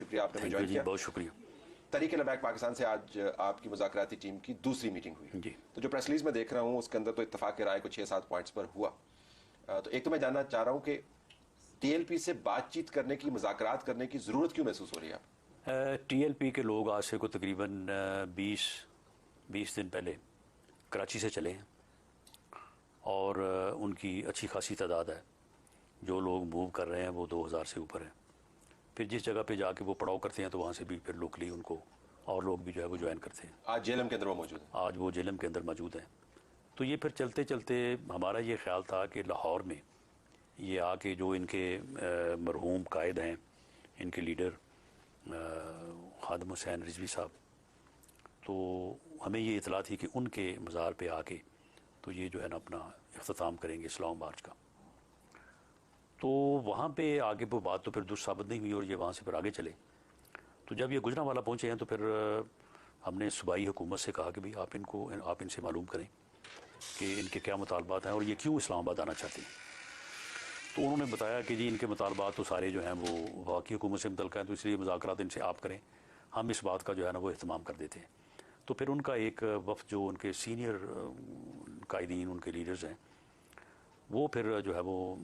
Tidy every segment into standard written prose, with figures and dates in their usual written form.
शुक्रिया आपने हमें ज्वाइन जी, किया। बहुत शुक्रिया। तहरीक-ए-लबैक पाकिस्तान से आज आपकी मुज़ाकराती टीम की दूसरी मीटिंग हुई जी। तो जो प्रेस रिलीज में देख रहा हूँ उसके अंदर तो इत्तफाक राय को 6-7 पॉइंट्स पर हुआ। तो एक तो मैं जानना चाह रहा हूँ कि टीएलपी से बातचीत करने की, मुज़ाकरात करने की जरूरत क्यों महसूस हो रही है आप? टीएलपी के लोग आज से को तकरीबन 20 दिन पहले कराची से चले हैं और उनकी अच्छी खासी तादाद है। जो लोग मूव कर रहे हैं वो 2000 से ऊपर हैं। फिर जिस जगह पे जाके वो पड़ाव करते हैं तो वहाँ से भी फिर लोकली उनको और लोग भी जो है वो ज्वाइन करते हैं। आज जेलम के अंदर वो मौजूद है? आज वो जेलम के अंदर मौजूद हैं। तो ये फिर चलते चलते हमारा ये ख्याल था कि लाहौर में ये आके जो इनके मरहूम कायद हैं, इनके लीडर खादम हुसैन रिजवी साहब, तो हमें ये इतला थी कि उनके मज़ार पे आके तो ये जो है ना अपना इख्तिताम करेंगे इस्लाम मार्च का। तो वहाँ पे आगे वो बात तो फिर दुरुस्त साबित नहीं हुई और ये वहाँ से फिर आगे चले। तो जब ये गुजरांवाला पहुँचे हैं तो फिर हमने सूबाई हुकूमत से कहा कि भाई आप इनसे मालूम करें कि इनके क्या मुतालबात हैं और ये क्यों इस्लामाबाद आना चाहते हैं। तो उन्होंने बताया कि जी इनके मुतालबात तो सारे जो हैं वो वाकई हुकूमत से मुतल्लिक़ हैं, तो इसलिए मुज़ाकरात इनसे आप करें, हम इस बात का जो है ना वो एहतमाम कर देते हैं। तो फिर उनका एक वफ़द जो उनके सीनियर कायदीन, उनके लीडर्स हैं, वो फिर जो है वो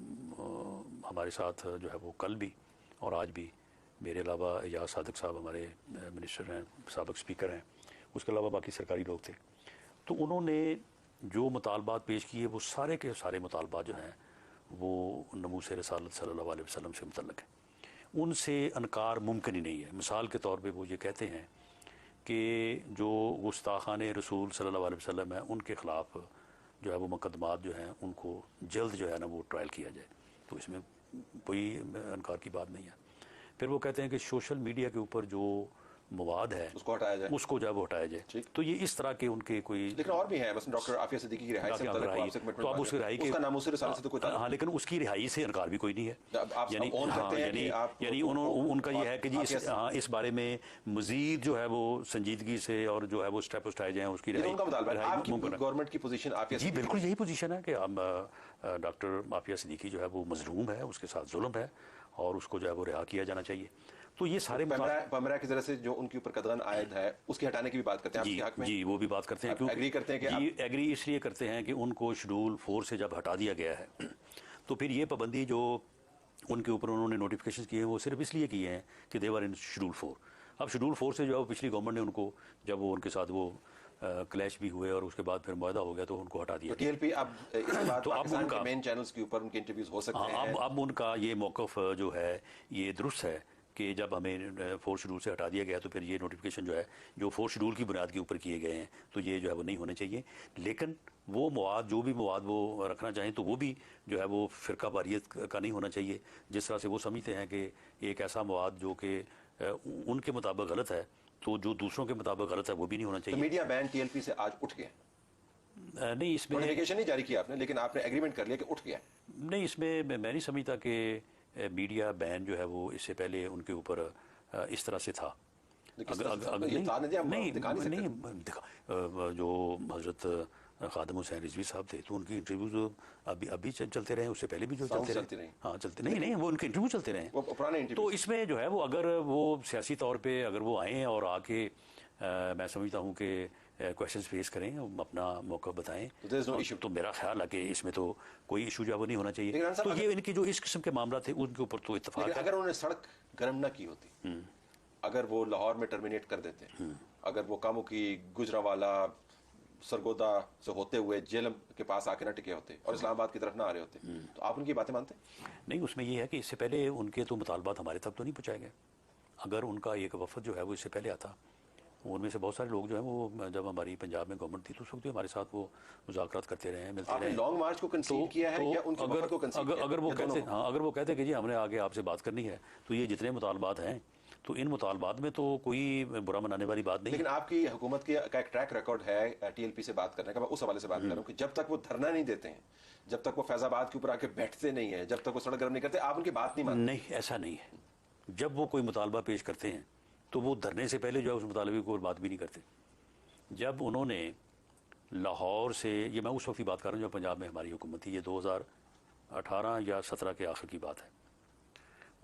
हमारे साथ जो है वो कल भी और आज भी, मेरे अलावा एजाज सादिक साहब हमारे मिनिस्टर हैं, साबिक़ स्पीकर हैं, उसके अलावा बाकी सरकारी लोग थे। तो उन्होंने जो मुतालबात पेश किए वो सारे के सारे मुतालबात जो हैं वो नमूस रसालत सल्लल्लाहु अलैहि वसल्लम से मुतल्लिक़ है। उनसे इनकार मुमकिन ही नहीं है। मिसाल के तौर पे वो ये कहते हैं कि जो गुस्ताखान रसूल सल्लल्लाहु अलैहि वसल्लम है उनके ख़िलाफ़ जो है वो मुकदमात जो हैं उनको जल्द जो है ना वो ट्रायल किया जाए। तो इसमें कोई इनकार की बात नहीं है। फिर वो कहते हैं कि सोशल मीडिया के ऊपर जो मवाद है उसको हटाया जाए, उसको जो है वो हटाया जाए। तो ये इस तरह के उनके कोई, लेकिन और भी है, बस डॉक्टर आफिया सिद्दीकी की रिहाई से तो आप उसकी रिहाई उसका नाम उससे रिसालत से तो कोई ताल्लुक, हाँ, लेकिन उसकी रिहाई से इनकार भी कोई नहीं है। यानी उनका ये है कि जी इस बारे में मजीद जो है वो संजीदगी से और जो है वो स्टेप उठाए जाए उसकी रिहाई। गवर्नमेंट की पोजीशन आफिया, जी बिल्कुल यही पोजीशन है कि डॉक्टर आफिया सिद्दीकी जो है वो मजलूम है, उसके साथ जुल्म है और उसको जो है वो रिहा किया जाना चाहिए। तो ये सारे पमरा की जरिए से जो उनके ऊपर कदगन आयद है उसके हटाने की भी बात करते हैं आपके हक में? जी वो भी बात करते हैं। क्यों एग्री करते हैं कि जी एग्री इसलिए करते हैं कि उनको शेड्यूल 4 से जब हटा दिया गया है तो फिर ये पाबंदी जो उनके ऊपर उन्होंने नोटिफिकेशन किए हैं वो सिर्फ इसलिए किए हैं कि दे वर इन शेड्यूल 4। अब शेड्यूल 4 से जो है वो पिछली गवर्नमेंट ने उनको, जब वो उनके साथ वो क्लैश भी हुए और उसके बाद फिर मुआहदा हो गया तो उनको हटा दिया। तो टीएलपी अब इसके बाद पाकिस्तान के मेन चैनल्स के ऊपर उनके इंटरव्यूज हो सकते हैं। अब उनका ये मौक़िफ़ जो है ये दुरुस्त है कि जब हमें 4 शेड्यूल से हटा दिया गया तो फिर ये नोटिफिकेशन जो है जो 4 शेड्यूल की बुनियाद के ऊपर किए गए हैं तो ये जो है वो नहीं होने चाहिए। लेकिन वो मवाद, जो भी मवाद वो रखना चाहें तो वो भी जो है वो फ़िरका वारियत का नहीं होना चाहिए। जिस तरह से वो समझते हैं कि एक ऐसा मवाद जो कि उनके मुताबिक गलत है तो जो दूसरों के मुताबिक गलत है वो भी नहीं होना चाहिए। तो मीडिया बैन टीएलपी से आज उठ गया? नहीं, इसमें नोटिफिकेशन नहीं जारी किया आपने, लेकिन आपने एग्रीमेंट कर लिया कि उठ गया। नहीं, इसमें मैं नहीं समझता कि मीडिया बैन जो है वो इससे पहले उनके ऊपर इस तरह से था। नहीं, जो हजरत खादम हुसैन रिजवी साहब थे तो उनकी इंटरव्यू अभी चलते रहे, उससे पहले भी जो चलते रहे। हाँ चलते नहीं वो उनके इंटरव्यू चलते रहे पुराने। तो इसमें जो है वो अगर वो सियासी तौर पे अगर वो आए और आके मैं समझता हूँ कि क्वेश्चंस फेस करें, अपना मौका बताएं तो मेरा ख्याल है कि इसमें तो कोई इशू जो वो नहीं होना चाहिए। तो ये इनकी जो इस किस्म के मामला थे उनके ऊपर तो इत्तेफाक है। अगर उन्होंने सड़क गर्म ना की होती, अगर वो लाहौर में टर्मिनेट कर देते, अगर वो कामों की गुजरांवाला सरगोदा से होते हुए जेलम के पास आके ना टिके होते और इस्लामाबाद की तरफ ना आ रहे होते, तो आप उनकी बातें मानते? नहीं, उसमें यह है कि इससे पहले उनके तो मुतालबात हमारे तक तो नहीं पहुँचाए गए। अगर उनका एक वफद जो है वो इससे पहले आता, उनमें से बहुत सारे लोग जो हैं वो जब हमारी पंजाब में गवर्नमेंट थी तो उस वक्त हमारे साथ वो मुज़ाकरात करते रहे, मिलते रहे। लॉन्ग मार्च को कंसीड किया है या उनके वफद को कंसीड किया? अगर वो कहते कि जी हमने आगे आपसे बात करनी है तो ये जितने मुतालबात हैं तो इन मुतालबात में तो कोई बुरा मनाने वाली बात नहीं। लेकिन आपकी हुकूमत का एक ट्रैक रिकॉर्ड है टीएलपी से बात करने का, मैं उस हवाले से बात कर रहा हूँ कि जब तक वो धरना नहीं देते हैं, जब तक वो फैजाबाद के ऊपर आके बैठते नहीं है, जब तक वो सड़क गर्म नहीं करते, आप उनकी बात नहीं मानते? नहीं, ऐसा नहीं है। जब वो कोई मुतालबा पेश करते हैं तो वो धरने से पहले जो है उस मुतालबे को बात भी नहीं करते। जब उन्होंने लाहौर से, ये मैं उस वक्त की बात कर रहा हूँ जब पंजाब में हमारी हुकूमत थी, ये 2018 या 17 के आखिर की बात है,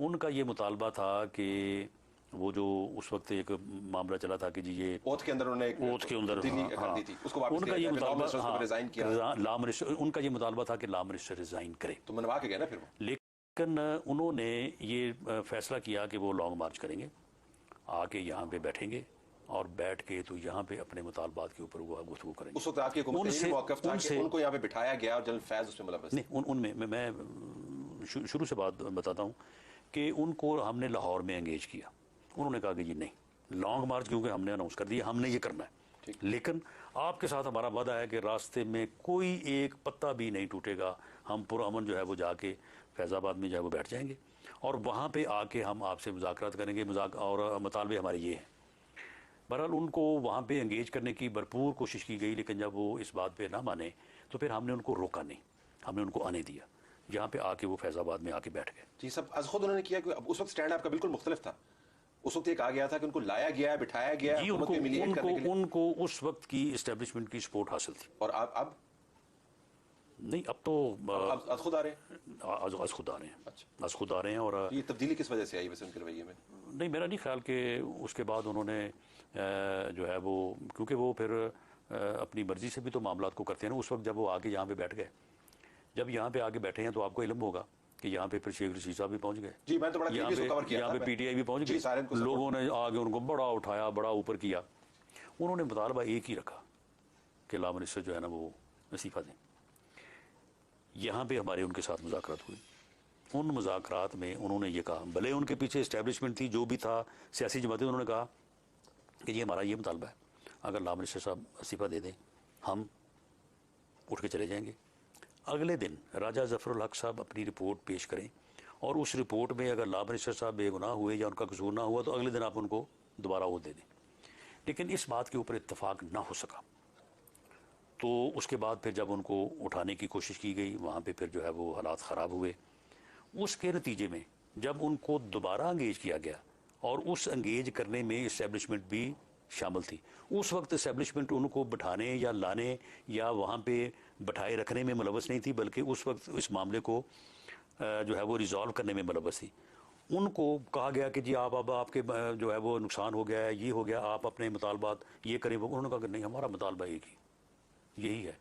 उनका ये मुतालबा था कि वो जो उस वक्त एक मामला चला था कि जी ये ओथ के अंदर उन्होंने ओथ के अंदर कर दी थी, उसको वापस उनका ये मुतालबा रिजाइन किया, लॉ मिनिस्टर, उनका ये मुतालबा था कि लॉ मिनिस्टर रिजाइन करे, तो मनवा के गए ना फिर वो। लेकिन उन्होंने ये फैसला किया कि वो लॉन्ग मार्च करेंगे, आके यहाँ पे बैठेंगे और बैठ के तो यहाँ पे अपने मुतालबात के ऊपर वो गुफ्तगू करेंगे। उस वक्त आपकी हुकूमत का ये मौक़िफ़ था कि उनको यहाँ पे बिठाया गया और जनरल फैज़ उसमें मुलव्वस नहीं, उनमें मैं शुरू से बात बताता हूँ कि उनको हमने लाहौर में एंगेज किया। उन्होंने कहा कि जी नहीं, लॉन्ग मार्च क्योंकि हमने अनाउंस कर दिया, हमने ये करना है, लेकिन आपके साथ हमारा वादा है कि रास्ते में कोई एक पत्ता भी नहीं टूटेगा, हम पुरअमन जो है वो जाके फैज़ाबाद में जो है वो बैठ जाएंगे और वहाँ पे आके हम आपसे मुज़ाकरात करेंगे, और मुतालबे हमारे ये हैं। बहरहाल उनको वहाँ पे एंगेज करने की भरपूर कोशिश की गई, लेकिन जब वो इस बात पे ना माने तो फिर हमने उनको रोका नहीं, हमने उनको आने दिया। यहाँ पे आके वो फैज़ाबाद में आके बैठ गए। जी सब अज खुद उन्होंने किया कि उस वक्त स्टैंड आपका बिल्कुल मुख्तलिफ था। उस वक्त ये कहा गया था कि उनको लाया गया, बिठाया गया, उनको उस वक्त की इस्टेब्लिशमेंट की सपोर्ट हासिल थी। और अब नहीं, अब तो आज खुद आ रहे हैं, आज खुद आ रहे हैं। अच्छा, आज खुद आ रहे हैं। और ये तब्दीली किस वजह से आई वैसे उनके रवैये में? नहीं, मेरा नहीं ख्याल कि उसके बाद उन्होंने जो है वो, क्योंकि वो फिर अपनी मर्जी से भी तो मामलात को करते हैं ना। उस वक्त जब वो आके यहाँ पे बैठ गए, जब यहाँ पे आके बैठे हैं तो आपको इल्म होगा कि यहाँ पे फिर शेख रशीद साहब भी पहुँच गए, जी मैं तो बड़ा यहाँ पे PTI भी पहुँच गई, लोगों ने आगे उनको बड़ा उठाया, बड़ा ऊपर किया। उन्होंने मुतालबा एक ही रखा कि लॉ मिनिस्टर जो है ना वो इस्तीफा दें। यहाँ पे हमारे उनके साथ मुज़ाकरात हुई। उन मुज़ाकरात में उन्होंने ये कहा, भले उनके पीछे इस्टेब्लिशमेंट थी, जो भी था, सियासी जमातें, उन्होंने कहा कि ये हमारा ये मुतालबा है, अगर लॉ मिनिस्टर साहब इस्तीफा दे दें हम उठ के चले जाएंगे। अगले दिन राजा ज़फ़रुल हक साहब अपनी रिपोर्ट पेश करें और उस रिपोर्ट में अगर लॉ मिनिस्टर साहब बेगुनाह हुए या उनका कसूर ना हुआ तो अगले दिन आप उनको दोबारा वो दे दें। लेकिन इस बात के ऊपर इत्तफाक ना हो सका। तो उसके बाद फिर जब उनको उठाने की कोशिश की गई, वहाँ पे फिर जो है वो हालात ख़राब हुए। उसके नतीजे में जब उनको दोबारा अंगेज किया गया, और उस अंगेज करने में इस्टेब्लिशमेंट भी शामिल थी। उस वक्त इस्टेब्लिशमेंट उनको बिठाने या लाने या वहाँ पे बिठाए रखने में मुलव्वस नहीं थी, बल्कि उस वक्त इस मामले को जो है वो रिजॉल्व करने में मुलव्वस थी। उनको कहा गया कि जी आप अब आपके जो है वो नुकसान हो गया है, ये हो गया, आप अपने मुतालबात ये करें। उन्होंने कहा कि नहीं, हमारा मुतालबा एक ही यही है।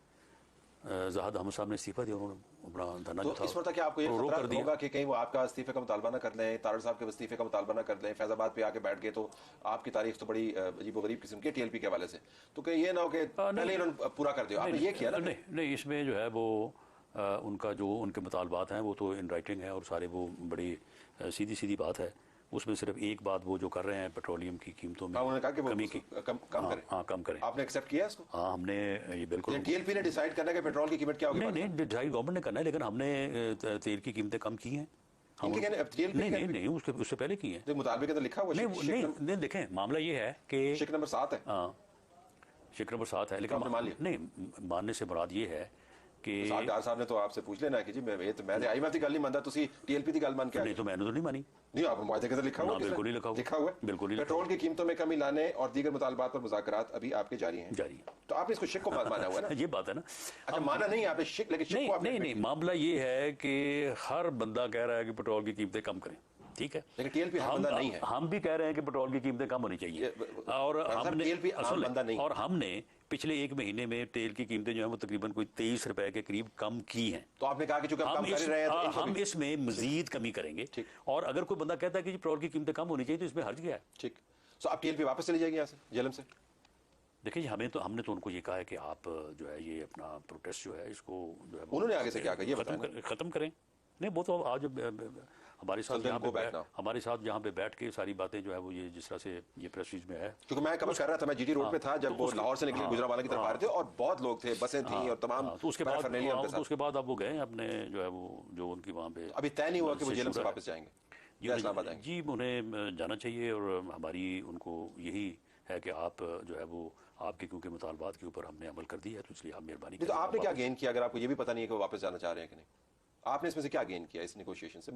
ज़ाहिद अहमद साहब ने इस्तीफा दिया, उन्होंने अपना धरना तो इस वक्त क्या आपको ये खतरा होगा कि कहीं वो आपका इस्तीफे का मुतालबा ना कर लें, तारड़ साहब के इस्तीफे का मुतालबा ना कर लें, फैज़ाबाद पे आके बैठ गए, तो आपकी तारीख तो बड़ी अजीबोगरीब किस्म की TLP के हवाले से, तो कहीं ये ना हो कि पहले इन्होंने पूरा कर दिया, आपने ये किया ना? नहीं, इसमें जो है वो उनका जो उनके मुतालबात हैं वो तो इन राइटिंग है और सारे वो बड़ी सीधी सीधी बात है। उसमें सिर्फ एक बात वो जो कर रहे हैं पेट्रोलियम की कीमतों में उन्होंने कहा कि कमी की कम करें। हाँ, कम करें। आपने एक्सेप्ट किया इसको? हाँ, हमने ये बिल्कुल। TLP ने डिसाइड करना है कि पेट्रोल की कीमत क्या होगी? नहीं, डिसाइड गवर्नमेंट ने करना है, लेकिन हमने तेल की कीमतें कम की हैं। नहीं, उससे पहले की है। मुताबिक तो लिखा हुआ नहीं, देखें, मामला ये है कि शिक नंबर 7 है। हाँ, शिक नंबर 7 है, लेकिन नहीं, मानने से मुराद ये है कि डॉक्टर साहब ने तो आपसे पूछ लेना है कि जी मैं IMF की गल नहीं मानता, तुसी TLP की गल मान के? नहीं, तो मैंने तो नहीं मानी। नहीं, आप मुआहदे के अंदर लिखा हुआ? बिल्कुल नहीं लिखा हुआ, बिल्कुल नहीं। पेट्रोल की कीमतों में कमी लाने और दीगर मुतालबात पर मुज़ाकरात अभी आपके जारी हैं। तो आपने इसको शिक को माना हुआ है ना? ये बात है ना। अच्छा, माना नहीं आपने शिक, लेकिन शिक को आपने नहीं, मामला ये है कि हर बंदा कह रहा है कि पेट्रोल की कीमतें कम करें, ठीक है, लेकिन TLP हर बंदा नहीं है। हम भी कह रहे हैं कि पेट्रोल की कीमतें कम होनी चाहिए, और हमने पिछले एक महीने में तेल की कीमतें जो है वो तकरीबन कोई 23 रुपए के करीब कम की हैं। तो आपने कहा कि चूंकि हम कम कर रहे हैं तो हम इसमें मजीद कमी करेंगे। और अगर कोई बंदा कहता है कि पेट्रोल की कीमतें कम होनी चाहिए तो इसमें हर्ज क्या है? ठीक, तो आप TLP वापस चली जाएगी यहाँ से, जेलम से? देखिए, हमने तो उनको ये कहा है कि आप जो है ये अपना प्रोटेस्ट जो है इसको जो है उन्होंने आगे से क्या कहा, ये खत्म करें। नहीं, वो तो आज हमारे साथ यहाँ पे बैठ के सारी बातें जो है वो ये जिस तरह से ये प्रेस रिलीज में है, क्योंकि मैं कवर कर रहा था, मैं GT रोड पे था जब वो लाहौर से निकले गुजरांवाला की तरफ आ रहे थे और बहुत लोग थे, बसें थी और तमाम। तो उसके बाद अब वो गए अपने जो है वो जो उनकी वहाँ पे अभी तय नहीं हुआ कि वो जेलम से वापस जाएंगे या इस्लामाबाद आएंगे? जी, उन्हें जाना चाहिए और हमारी उनको यही है कि आप जो है वो आपके क्योंकि मुतालबात के ऊपर हमने अमल कर दिया है, तो इसलिए आप मेहरबानी करें। तो आपने क्या गेन किया, अगर आपको ये भी पता नहीं है कि वो वापस जाना चाह रहे हैं कि नहीं? आपने इसमें से क्या गेन किया इस नेगोशिएशन से?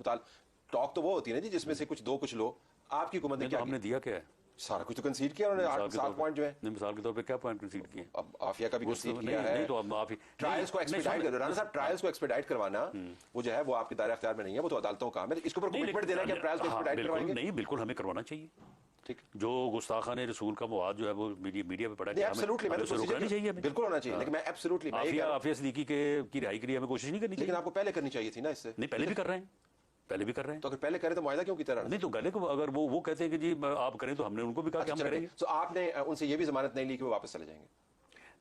टॉक तो वो होती है ना जी जिसमें से कुछ दो कुछ लो, आपकी हुकूमत ने क्या हमने दिया क्या है? सारा कुछ तो कंसीड किया उन्होंने। 7 पॉइंट जो है, मिसाल के तौर पे क्या पॉइंट कंसीड किए? अब आफिया का भी कंसीड किया है। नहीं, तो अब आप ट्रायल्स को एक्सपेडाइट कर, राणा साहब ट्रायल्स को एक्सपेडाइट करवाना वो जो है वो आपके दायरे इख्तियार में नहीं है, वो तो अदालतों का काम है। इसके ऊपर कमिटमेंट देना कि ट्रायल्स को एक्सपेडाइट करवाएंगे? नहीं, बिल्कुल हमें करवाना चाहिए। ठीक। जो गुस्ताखाने रसूल का मवाद जो है वो मीडिया पे पड़ा है, नहीं हमें एब्सोल्युटली, मैंने उसे कोशिश रोकना नहीं चाहिए हमें। बिल्कुल होना चाहिए, लेकिन मैं एब्सोल्युटली मैं ये कह रहा हूं, आफिया सिद्दीकी की रिहाई के लिए हमें कोशिश नहीं करनी लेकिन चाहिए। आपको पहले करनी चाहिए थी ना इससे। नहीं, पहले भी कर रहे हैं, पहले भी कर रहे हैं। तो अगर पहले करें तो मुआहिदा क्यों की तरह नहीं तो गले को अगर वो कहते हैं कि जी आप करें तो हमने उनको भी कहा कि हम करेंगे। तो आपने उनसे ये भी जमानत नहीं ली कि वो वापस चले जाएंगे?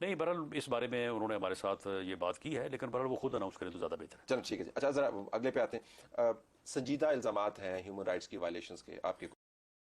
नहीं, बहरहाल इस बारे में उन्होंने हमारे साथ ये बात की है, लेकिन बहरहाल वो खुद अनाउंस करें तो ज़्यादा बेहतर है। चलो ठीक है जी। अच्छा जरा अगले पे आते हैं। संजीदा इल्जामात हैं ह्यूमन राइट्स की वायलेशंस के आपके